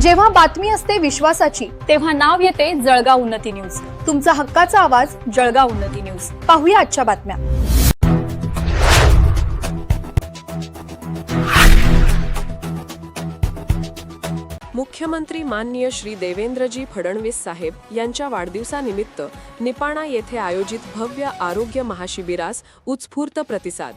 जेव्हा बातमी असते विश्वासाची, तेव्हा नाव येते जळगाव उन्नती न्यूज। तुमचा हक्काचा आवाज जळगाव उन्नती न्यूज। पाहूया आजच्या बातम्या। मुख्यमंत्री माननीय श्री देवेंद्रजी फडणवीस साहेब यांच्या वाढदिवसानिमित्त निपाणा येथे आयोजित भव्य आरोग्य महाशिबिरास उत्स्फूर्त प्रतिसाद।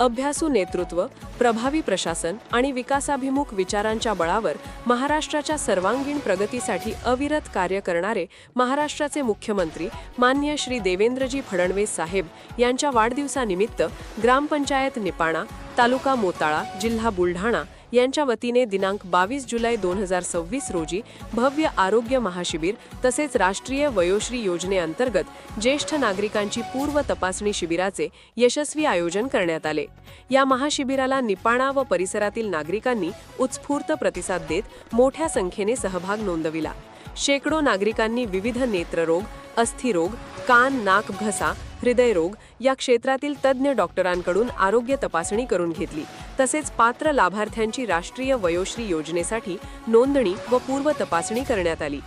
अभ्यासू नेतृत्व, प्रभावी प्रशासन आणि विकासाभिमुख विचारांच्या बळावर महाराष्ट्राच्या सर्वांगीण प्रगतीसाठी अविरत कार्य करणारे महाराष्ट्राचे मुख्यमंत्री माननीय श्री देवेंद्रजी फडणवीस साहेब यांच्या वाढदिवसानिमित्त ग्रामपंचायत निपाणा, तालुका मोताळा, जिल्हा बुलढाणा यांच्या वतीने दिनांक 22 जुलै 2026 रोजी भव्य आरोग्य महाशिबिर तसेच राष्ट्रीय वयोश्री योजनेअंतर्गत ज्येष्ठ नागरिकांची पूर्व तपासणी शिबिराचे यशस्वी आयोजन करण्यात आले। या महाशिबिराला निपाणा व परिसरातील नागरिकांनी उत्स्फूर्त प्रतिसाद देत मोठ्या संख्येने सहभाग नोंदविला। शेकडो नागरिकांनी विविध नेत्ररोग, अस्थिरोग, कान, नाक, घसा, हृदयरोग या क्षेत्रातील तज्ज्ञ डॉक्टरांकडून आरोग्य तपासणी करून घेतली। तसेच पात्र लाभार्थ्यांची राष्ट्रीय वयोश्री योजनेसाठी नोंदणी व पूर्व तपासणी करण्यात आली।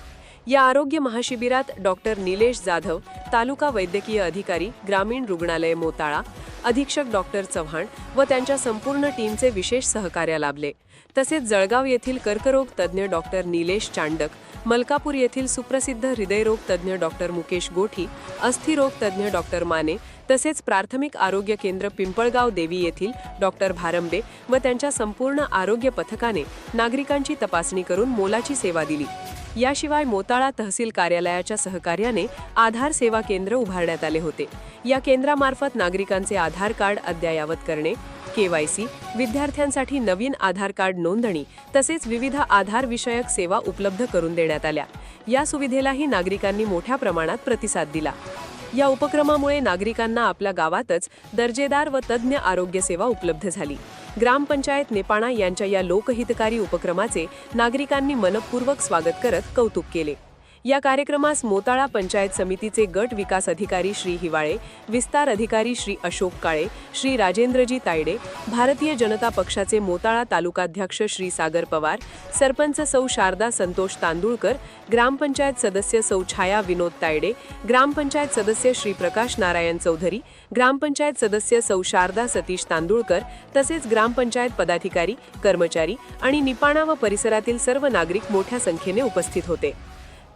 या आरोग्य महाशिबिरात डॉक्टर निलेश जाधव, तालुका वैद्यकीय अधिकारी, ग्रामीण रुग्णालय मोताळा, अधीक्षक डॉक्टर चव्हाण व त्यांच्या संपूर्ण टीमचे विशेष सहकार्य लाभले। तसेच जळगाव येथील कर्करोग तज्ज्ञ डॉक्टर निलेश चांडक, मलकापूर येथील सुप्रसिद्ध हृदयरोग तज्ज्ञ डॉक्टर मुकेश गोठी, अस्थिरोग तज्ज्ञ डॉक्टर माने तसेच प्राथमिक आरोग्य केंद्र पिंपळगाव देवी येथील डॉक्टर भारंबे व त्यांच्या संपूर्ण आरोग्य पथकाने नागरिकांची तपासणी करून मोलाची सेवा दिली। याशिवाय मोताळा तहसील कार्यालयाच्या सहकार्याने आधार सेवा केंद्र उभारण्यात आले होते। या केंद्रामार्फत नागरिकांचे आधार कार्ड अद्ययावत करणे, KYC, विद्यार्थ्यांसाठी नवीन आधार कार्ड नोंदणी तसेच विविध आधार विषयक सेवा उपलब्ध करून देण्यात आल्या। या सुविधेलाही नागरिकांनी मोठ्या प्रमाणात प्रतिसाद दिला। या उपक्रमामुळे नागरिकांना आपल्या गावातच दर्जेदार व तज्ज्ञ आरोग्य सेवा उपलब्ध झाली। ग्रामपंचायत निपाणा यांच्या या लोकहितकारी उपक्रमाचे नागरिकांनी मनपूर्वक स्वागत करत कौतुक केले। या कार्यक्रमास मोताळा पंचायत समितीचे गट विकास अधिकारी श्री हिवाळे, विस्तार अधिकारी श्री अशोक काळे, श्री राजेंद्रजी तायडे, भारतीय जनता पक्षाचे मोताळा तालुकाध्यक्ष श्री सागर पवार, सरपंच सौ शारदा संतोष तांदुळकर, ग्रामपंचायत सदस्य सौ छाया विनोद तायडे, ग्रामपंचायत सदस्य श्री प्रकाश नारायण चौधरी, ग्रामपंचायत सदस्य सौ शारदा सतीश तांदुळकर तसेच ग्रामपंचायत पदाधिकारी, कर्मचारी आणि निपाणा व परिसरातील सर्व नागरिक मोठ्या संख्येने उपस्थित होते।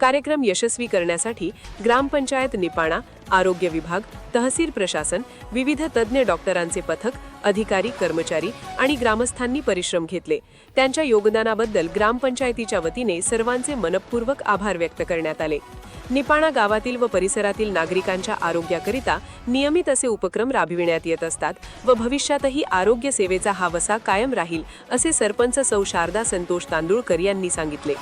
कार्यक्रम यशस्वी करण्यासाठी ग्रामपंचायत निपाणा, आरोग्य विभाग, तहसील प्रशासन, विविध तज्ज्ञ डॉक्टरांचे पथक, अधिकारी, कर्मचारी आणि ग्रामस्थांनी परिश्रम घेतले। त्यांच्या योगदानाबद्दल ग्रामपंचायतीच्या वतीने सर्वांचे मनपूर्वक आभार व्यक्त करण्यात आले। निपाणा गावातील व परिसरातील नागरिकांच्या आरोग्याकरिता नियमित असे उपक्रम राबविण्यात येत असतात व भविष्यातही आरोग्य सेवेचा हा वसा कायम राहील असे सरपंच सौ शारदा संतोष तांदुळकर यांनी सांगितले।